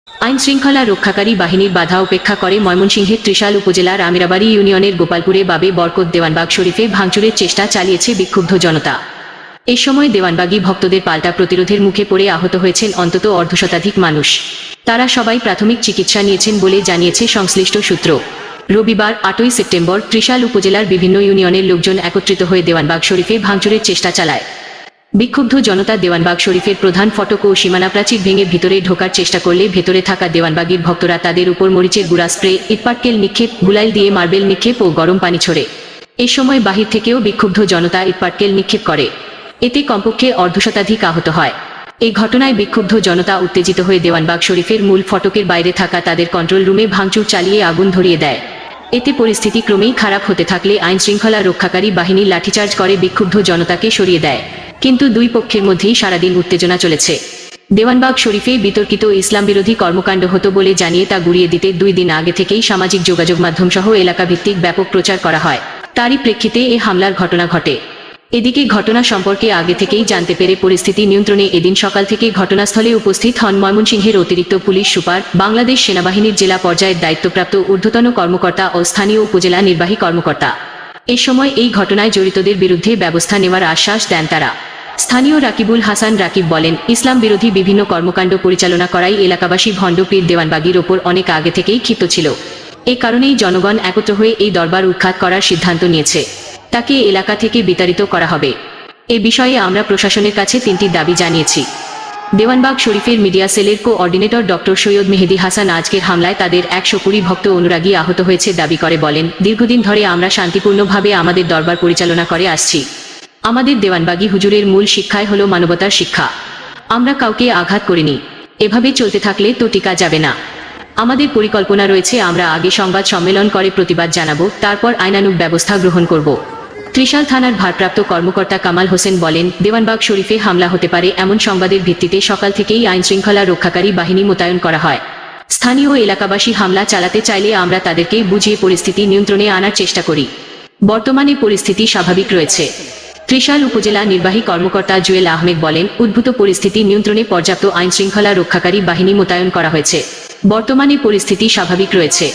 আইন শৃঙ্খলা রক্ষাকারী বাহিনীর বাধা উপেক্ষা করে ময়মনসিংহের ত্রিশাল উপজেলার আমিরাবাড়ি ইউনিয়নের গোপালপুরে বাবে বরকত দেওয়ানবাগ শরীফে ভাঙচুরের চেষ্টা চালিয়েছে বিক্ষুব্ধ জনতা। এ সময় দেওয়ানবাগী ভক্তদের পাল্টা প্রতিরোধের মুখে পড়ে আহত হয়েছেন অন্তত অর্ধশতাধিক মানুষ। তারা সবাই প্রাথমিক চিকিৎসা নিয়েছেন বলে জানিয়েছে সংশ্লিষ্ট সূত্র। রবিবার 8ই সেপ্টেম্বর ত্রিশাল উপজেলার বিভিন্ন ইউনিয়নের লোকজন একত্রিত হয়ে দেওয়ানবাগ শরীফে ভাঙচুরের চেষ্টা চালায়। বিক্ষুব্ধ জনতা দেওয়ানবাগ শরীফের প্রধান ফটক ও সীমানা প্রাচীর ভেঙে ভিতরে ঢোকার চেষ্টা করলে ভেতরে থাকা দেওয়ানবাগীর ভক্তরা তাদের উপর মরিচের গুঁড়া স্প্রে, ইটপাটকেল নিক্ষেপ, গুলাইল দিয়ে মার্বেল নিক্ষেপ ও গরম পানি ছোড়ে। এ সময় বাহির থেকেও বিক্ষুব্ধ জনতা ইটপাটকেল নিক্ষেপ করে। এতে কমপক্ষে অর্ধশতাধিক আহত হয়। এই ঘটনায় বিক্ষুব্ধ জনতা উত্তেজিত হয়ে দেওয়ানবাগ শরীফের মূল ফটকের বাইরে থাকা তাদের কন্ট্রোল রুমে ভাঙচুর চালিয়ে আগুন ধরিয়ে দেয়। এতে পরিস্থিতি ক্রমেই খারাপ হতে থাকলে আইন শৃঙ্খলা রক্ষাকারী বাহিনী লাঠিচার্জ করে বিক্ষুব্ধ জনতাকে সরিয়ে দেয়। কিন্তু দুই পক্ষের মধ্যেই সারাদিন উত্তেজনা চলেছে। দেওয়ানবাগ শরীফে বিতর্কিত ইসলাম বিরোধী কর্মকাণ্ড হতো বলে জানিয়ে তা গুড়িয়ে দিতে 2 দিন আগে থেকেই সামাজিক যোগাযোগ মাধ্যম সহ এলাকাভিত্তিক ব্যাপক প্রচার করা হয়। তারই প্রেক্ষিতে এ হামলার ঘটনা ঘটে। এদিকে ঘটনা সম্পর্কে আগে থেকেই জানতে পেরে পরিস্থিতি নিয়ন্ত্রণে এদিন সকাল থেকে ঘটনাস্থলে উপস্থিত হন ময়মনসিংহের অতিরিক্ত পুলিশ সুপার, বাংলাদেশ সেনাবাহিনীর জেলা পর্যায়ের দায়িত্বপ্রাপ্ত ঊর্ধ্বতন কর্মকর্তা ও স্থানীয় উপজেলা নির্বাহী কর্মকর্তা। এ সময় এই ঘটনায় জড়িতদের বিরুদ্ধে ব্যবস্থা নেওয়ার আশ্বাস দেন তারা। স্থানীয় রাকিবুল হাসান রাকিব বলেন, ইসলাম বিরোধী বিভিন্ন কর্মকাণ্ড পরিচালনা করাই এলাকাবাসী ভণ্ড পীর দেওয়ানবাগীর ওপর অনেক আগে থেকেই ক্ষিপ্ত ছিল। এ কারণেই জনগণ একত্র হয়ে এই দরবার উৎখাত করার সিদ্ধান্ত নিয়েছে। তাকে এলাকা থেকে বিতাড়িত করা হবে। এ বিষয়ে আমরা প্রশাসনের কাছে 3টি দাবি জানিয়েছি। দেওয়ানবাগ শরীফের মিডিয়া সেলের কোঅর্ডিনেটর ডক্টর সৈয়দ মেহেদী হাসান আজকের হামলায় তাদের 120 ভক্ত অনুরাগী আহত হয়েছে দাবি করে বলেন, দীর্ঘদিন ধরে আমরা শান্তিপূর্ণভাবে আমাদের দরবার পরিচালনা করে আসছি। আমাদের দেওয়ানবাগী হুজুরের মূল শিক্ষাই হলো মানবতার শিক্ষা। আমরা কাউকে আঘাত করিনি। এভাবে চলতে থাকলে তো টিকা যাবে না। আমাদের পরিকল্পনা রয়েছে, আমরা আগে সংবাদ সম্মেলন করে প্রতিবাদ জানাবো, তারপর আইনানুগ ব্যবস্থা গ্রহণ করব। ত্রিশাল থানার ভারপ্রাপ্ত কর্মকর্তা কামাল হোসেন বলেন, দেওয়ানবাগ শরীফে হামলা হতে পারে এমন সংবাদের ভিত্তিতে সকাল থেকেই আইন শৃঙ্খলা রক্ষাকারী বাহিনী মোতায়েন করা হয়। স্থানীয় এলাকাবাসী হামলা চালাতে চাইলে আমরা তাদেরকে বুঝিয়ে পরিস্থিতি নিয়ন্ত্রণে আনার চেষ্টা করি। বর্তমানে পরিস্থিতি স্বাভাবিক রয়েছে। ত্রিশাল উপজেলা নির্বাহী কর্মকর্তা জুয়েল আহমেদ বলেন, উদ্ভূত পরিস্থিতি নিয়ন্ত্রণে পর্যাপ্ত আইন শৃঙ্খলা রক্ষাকারী বাহিনী মোতায়েন করা হয়েছে। বর্তমানে পরিস্থিতি স্বাভাবিক রয়েছে।